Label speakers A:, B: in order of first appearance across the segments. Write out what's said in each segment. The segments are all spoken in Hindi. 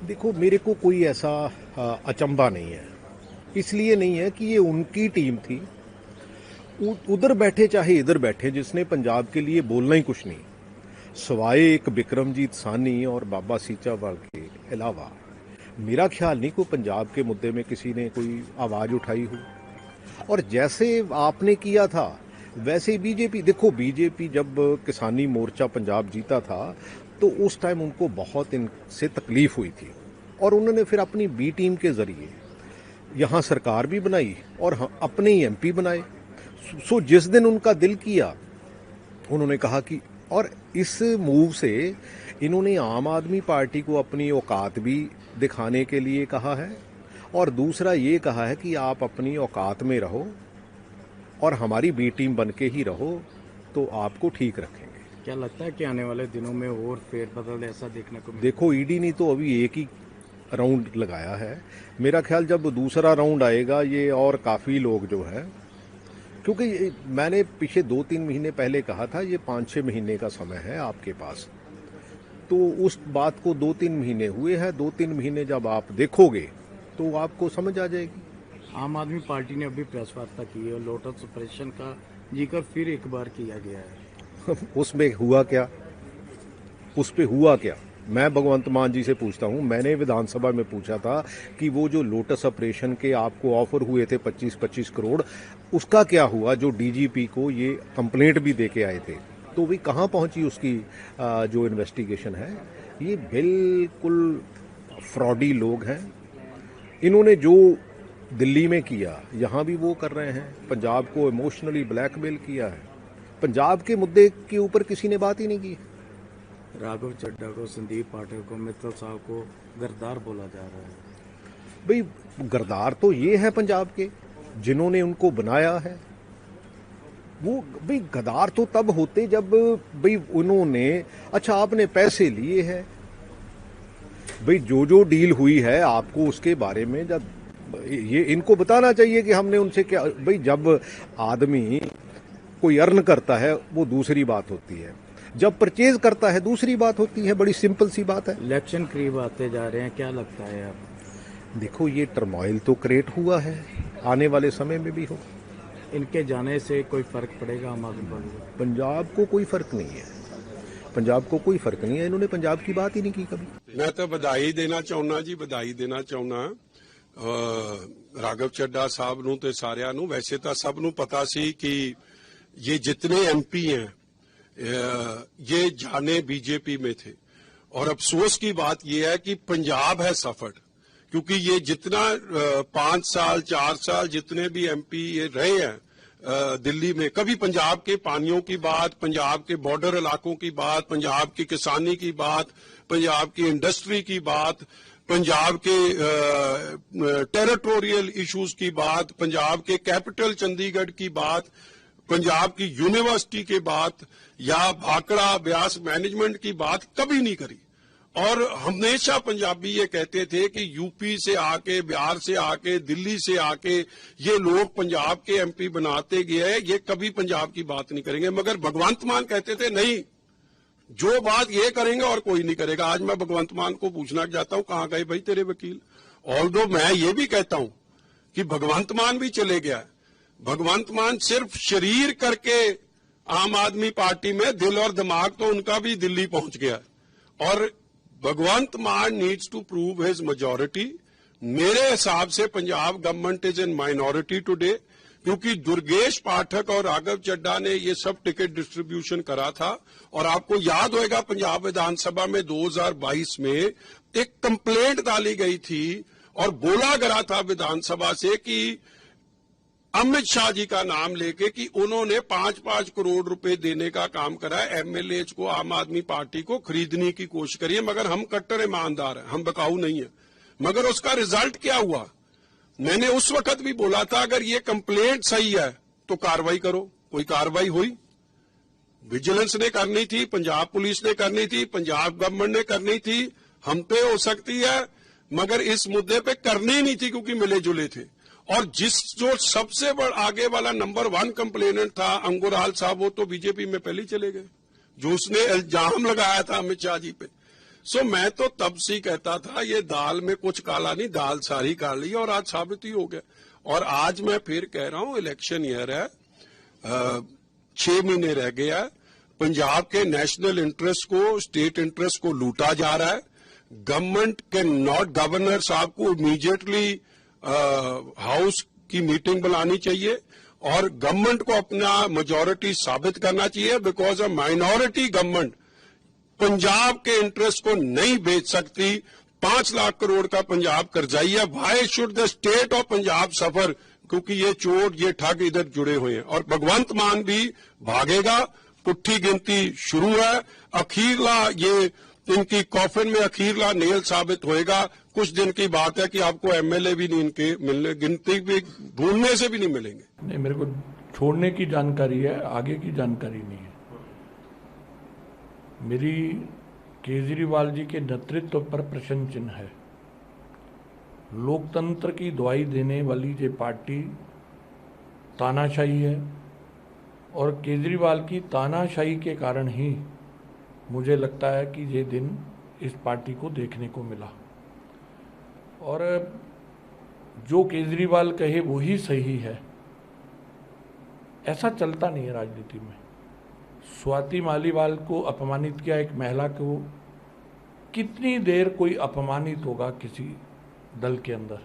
A: देखो, मेरे को कोई ऐसा अचंभा नहीं है। इसलिए नहीं है कि ये उनकी टीम थी। उधर बैठे चाहे इधर बैठे, जिसने पंजाब के लिए बोलना ही कुछ नहीं, सवाए एक बिक्रमजीत सानी और बाबा सीचावाल के अलावा मेरा ख्याल नहीं कोई पंजाब के मुद्दे में किसी ने कोई आवाज़ उठाई हो। और जैसे आपने किया था वैसे बीजेपी, देखो बीजेपी जब किसानी मोर्चा पंजाब जीता था तो उस टाइम उनको बहुत इनसे तकलीफ हुई थी और उन्होंने फिर अपनी बी टीम के जरिए यहाँ सरकार भी बनाई और अपने ही एमपी बनाए। सो जिस दिन उनका दिल किया उन्होंने कहा कि, और इस मूव से इन्होंने आम आदमी पार्टी को अपनी औकात भी दिखाने के लिए कहा है और दूसरा ये कहा है कि आप अपनी औकात में रहो और हमारी बी टीम बन के ही रहो तो आपको ठीक रखेंगे।
B: क्या लगता है कि आने वाले दिनों में और फेरबदल ऐसा देखने को
A: देखो, ईडी ने तो अभी एक ही राउंड लगाया है। मेरा ख्याल जब दूसरा राउंड आएगा ये और काफ़ी लोग जो है, क्योंकि मैंने पिछले 2-3 महीने पहले कहा था ये 5-6 महीने का समय है आपके पास, तो उस बात को 2-3 महीने हुए हैं। 2-3 महीने जब आप देखोगे तो आपको समझ आ जाएगी।
B: आम आदमी पार्टी ने अभी प्रेस वार्ता की है, लोटस ऑपरेशन का जिक्र फिर एक बार किया गया है।
A: उसमें हुआ क्या? उस पे हुआ क्या? मैं भगवंत मान जी से पूछता हूं। मैंने विधानसभा में पूछा था कि वो जो लोटस ऑपरेशन के आपको ऑफर हुए थे 25-25 करोड़, उसका क्या हुआ? जो डीजीपी को ये कंप्लेंट भी दे के आए थे, तो भी कहां पहुंची उसकी जो इन्वेस्टिगेशन है? ये बिल्कुल फ्रॉडी लोग हैं। इन्होंने जो दिल्ली में किया यहां भी वो कर रहे हैं। पंजाब को इमोशनली ब्लैकमेल किया है। पंजाब के मुद्दे के ऊपर किसी ने बात ही नहीं की।
B: राघव चड्ढा को, संदीप पाठक को, मित्तल साहब को गद्दार बोला जा रहा है।
A: भाई गद्दार तो ये है पंजाब के जिन्होंने उनको बनाया है। वो भाई गद्दार तो तब होते जब भाई उन्होंने, अच्छा आपने पैसे लिए हैं, भाई जो डील हुई है आपको उसके बारे में जब ये इनको बताना चाहिए कि हमने उनसे क्या। भाई जब आदमी कोई अर्न करता है वो दूसरी बात होती है, जब परचेज करता है दूसरी बात होती है। बड़ी सिंपल सी बात है।
B: इलेक्शन करीब आते जा रहे हैं, क्या लगता है आप?
A: देखो, ये टर्मोइल तो क्रिएट हुआ है, आने वाले समय में भी हो।
B: इनके जाने से कोई फर्क पड़ेगा आम आदमी पार्टी को?
A: पंजाब को कोई फर्क नहीं है। पंजाब को कोई फर्क नहीं है। इन्होंने पंजाब की बात ही नहीं की कभी।
C: मैं तो बधाई देना चाहना जी, बधाई देना चाहना राघव चड्ढा साहब ਨੂੰ ਤੇ ਸਾਰਿਆਂ ਨੂੰ। वैसे तो सब ਨੂੰ पता सी कि ये जितने एमपी हैं ये जाने बीजेपी में थे और अफसोस की बात यह है कि पंजाब है सफर्ड, क्योंकि ये जितना 5 साल 4 साल जितने भी एमपी ये रहे हैं दिल्ली में, कभी पंजाब के पानियों की बात, पंजाब के बॉर्डर इलाकों की बात, पंजाब की किसानी की बात, पंजाब की इंडस्ट्री की बात, पंजाब के टेरिटोरियल इश्यूज की बात, पंजाब के कैपिटल चंडीगढ़ की बात, पंजाब की यूनिवर्सिटी के बात या भाखड़ा ब्यास मैनेजमेंट की बात कभी नहीं करी। और हमेशा पंजाबी ये कहते थे कि यूपी से आके, बिहार से आके, दिल्ली से आके ये लोग पंजाब के एमपी बनाते गए, ये कभी पंजाब की बात नहीं करेंगे। मगर भगवंत मान कहते थे नहीं, जो बात ये करेंगे और कोई नहीं करेगा। आज मैं भगवंत मान को पूछना चाहता हूं, कहां गए भाई तेरे वकील? ऑल्दो मैं ये भी कहता हूं कि भगवंत मान भी चले गया। भगवंत मान सिर्फ शरीर करके आम आदमी पार्टी में, दिल और दिमाग तो उनका भी दिल्ली पहुंच गया। और Bhagwant Mann needs to prove his majority. मेरे हिसाब से Punjab government is in minority today, क्योंकि दुर्गेश पाठक और राघव चड्ढा ने ये सब टिकट डिस्ट्रीब्यूशन करा था। और आपको याद होगा पंजाब विधानसभा में 2022 में एक कंप्लेंट डाली गई थी और बोला गया था विधानसभा से कि अमित शाह जी का नाम लेके कि उन्होंने 5-5 करोड़ रुपए देने का काम करा है एमएलए को, आम आदमी पार्टी को खरीदने की कोशिश करी है। मगर हम कट्टर ईमानदार हैं, हम बकाऊ नहीं है। मगर उसका रिजल्ट क्या हुआ? मैंने उस वक्त भी बोला था अगर ये कंप्लेंट सही है तो कार्रवाई करो। कोई कार्रवाई हुई? विजिलेंस ने करनी थी, पंजाब पुलिस ने करनी थी, पंजाब गवर्नमेंट ने करनी थी, हम पे हो सकती है, मगर इस मुद्दे पे करनी नहीं थी क्योंकि मिले जुले थे। और जो सबसे बड़ा आगे वाला नंबर 1 कंप्लेनेंट था अंगुराल साहब, वो तो बीजेपी में पहले ही चले गए, जो उसने इल्जाम लगाया था अमित शाह जी पे। सो मैं तो तब से ही कहता था ये दाल में कुछ काला नहीं, दाल सारी काली, और आज साबित ही हो गया। और आज मैं फिर कह रहा हूं, इलेक्शन ईयर है, 6 महीने रह गया है, पंजाब के नेशनल इंटरेस्ट को, स्टेट इंटरेस्ट को लूटा जा रहा है। गवर्नमेंट के नॉट, गवर्नर साहब को इमीडिएटली हाउस की मीटिंग बुलानी चाहिए और गवर्नमेंट को अपना मेजॉरिटी साबित करना चाहिए, because a minority government Punjab के इंटरेस्ट को नहीं बेच सकती। 5 लाख करोड़ का पंजाब कर्जाई है। Why should the state of Punjab suffer? क्योंकि ये चोर, ये ठग इधर जुड़े हुए हैं। और भगवंत मान भी भागेगा, पुट्ठी गिनती शुरू है, अखीरला ये इनकी कॉफिन में अखीरला नेल साबित होएगा। कुछ दिन की बात है कि आपको एमएलए भी नहीं इनके मिलने, गिनती भी ढूंढने से भी नहीं मिलेंगे।
D: नहीं, मेरे को छोड़ने की जानकारी है, आगे की जानकारी नहीं है। मेरी केजरीवाल जी के नेतृत्व पर प्रश्न चिन्ह है। लोकतंत्र की दुहाई देने वाली ये पार्टी तानाशाही है और केजरीवाल की तानाशाही के कारण ही मुझे लगता है कि ये दिन इस पार्टी को देखने को मिला। और जो केजरीवाल कहे वही सही है, ऐसा चलता नहीं है राजनीति में। स्वाति मालीवाल को अपमानित किया, एक महिला को। कितनी देर कोई अपमानित होगा किसी दल के अंदर?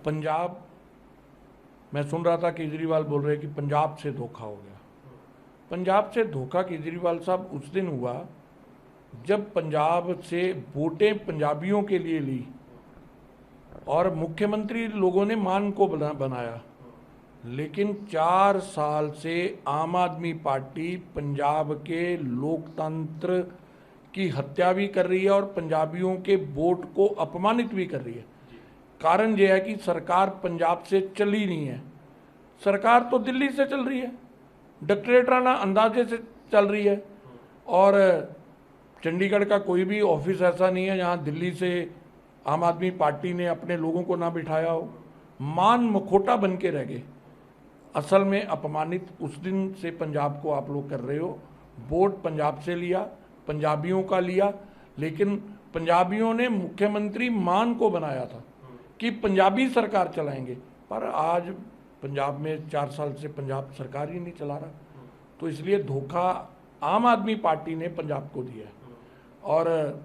D: पंजाब, मैं सुन रहा था केजरीवाल बोल रहे कि पंजाब से धोखा हो गया। पंजाब से धोखा केजरीवाल साहब उस दिन हुआ जब पंजाब से वोटें पंजाबियों के लिए ली और मुख्यमंत्री लोगों ने मान को बनाया। लेकिन 4 साल से आम आदमी पार्टी पंजाब के लोकतंत्र की हत्या भी कर रही है और पंजाबियों के वोट को अपमानित भी कर रही है। कारण यह है कि सरकार पंजाब से चली नहीं है, सरकार तो दिल्ली से चल रही है, डिक्टेटराना अंदाजे से चल रही है। और चंडीगढ़ का कोई भी ऑफिस ऐसा नहीं है जहां दिल्ली से आम आदमी पार्टी ने अपने लोगों को ना बिठाया हो। मान मुखौटा बन के रह गए। असल में अपमानित उस दिन से पंजाब को आप लोग कर रहे हो। वोट पंजाब से लिया, पंजाबियों का लिया, लेकिन पंजाबियों ने मुख्यमंत्री मान को बनाया था कि पंजाबी सरकार चलाएंगे, पर आज पंजाब में 4 साल से पंजाब सरकार ही नहीं चला रहा। तो इसलिए धोखा आम आदमी पार्टी ने पंजाब को दिया है। और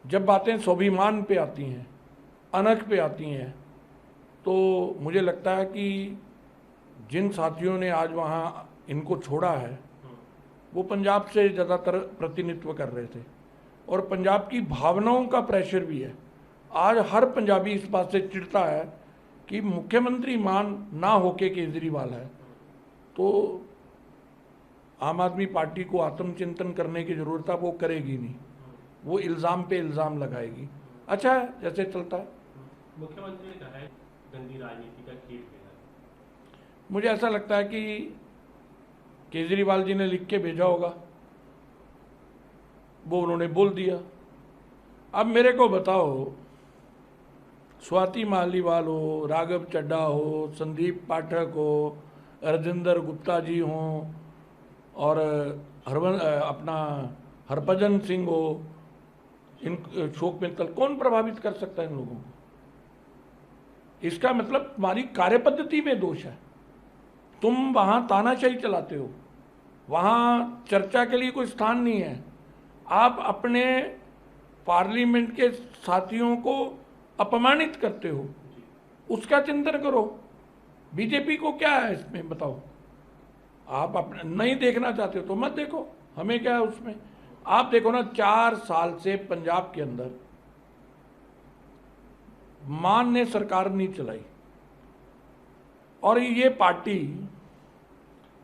D: जब बातें स्वाभिमान पे आती हैं, अनख पे आती हैं, तो मुझे लगता है कि जिन साथियों ने आज वहाँ इनको छोड़ा है वो पंजाब से ज़्यादातर प्रतिनिधित्व कर रहे थे और पंजाब की भावनाओं का प्रेशर भी है। आज हर पंजाबी इस बात से चिढ़ता है कि मुख्यमंत्री मान ना होके केजरीवाल है। तो आम आदमी पार्टी को आत्मचिंतन करने की जरूरत है, वो करेगी नहीं, वो इल्ज़ाम पे इल्ज़ाम लगाएगी। अच्छा है जैसे चलता है।
E: मुख्यमंत्री ने कहा है गंदी राजनीति का खेल खेला।
D: मुझे ऐसा लगता है कि केजरीवाल जी ने लिख के भेजा होगा, वो उन्होंने बोल दिया। अब मेरे को बताओ, स्वाति मालीवाल हो, राघव चड्ढा हो, संदीप पाठक हो, राजेंद्र गुप्ता जी हों और अपना हरभजन सिंह हो, इन शोक मित्तल, कौन प्रभावित कर सकता है इन लोगों को? इसका मतलब तुम्हारी कार्यपद्धति में दोष है। तुम वहां तानाशाही चलाते हो, वहां चर्चा के लिए कोई स्थान नहीं है। आप अपने पार्लियामेंट के साथियों को अपमानित करते हो, उसका चिंतन करो। बीजेपी को क्या है इसमें बताओ? आप अपने नहीं देखना चाहते हो तो मत देखो, हमें क्या है उसमें। आप देखो ना, 4 साल से पंजाब के अंदर मान ने सरकार नहीं चलाई और ये पार्टी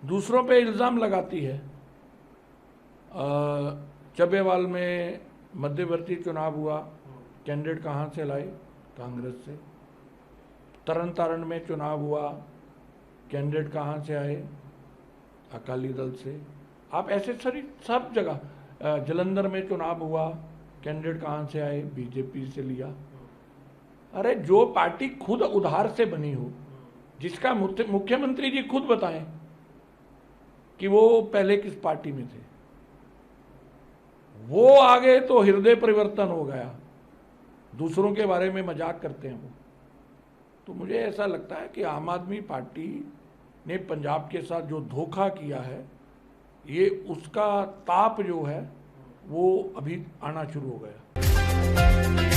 D: दूसरों पे इल्ज़ाम लगाती है। चबेवाल में मध्यवर्ती चुनाव हुआ, कैंडिडेट कहाँ से लाए? कांग्रेस से। तरन तारण में चुनाव हुआ, कैंडिडेट कहाँ से आए? अकाली दल से। आप ऐसे सारी सब जगह, जलंधर में चुनाव हुआ, कैंडिडेट कहाँ से आए? बीजेपी से लिया। अरे जो पार्टी खुद उधार से बनी हो, जिसका मुख्यमंत्री जी खुद बताएं कि वो पहले किस पार्टी में थे, वो आगे तो हृदय परिवर्तन हो गया, दूसरों के बारे में मजाक करते हैं वो। तो मुझे ऐसा लगता है कि आम आदमी पार्टी ने पंजाब के साथ जो धोखा किया है, ये उसका ताप जो है वो अभी आना शुरू हो गया।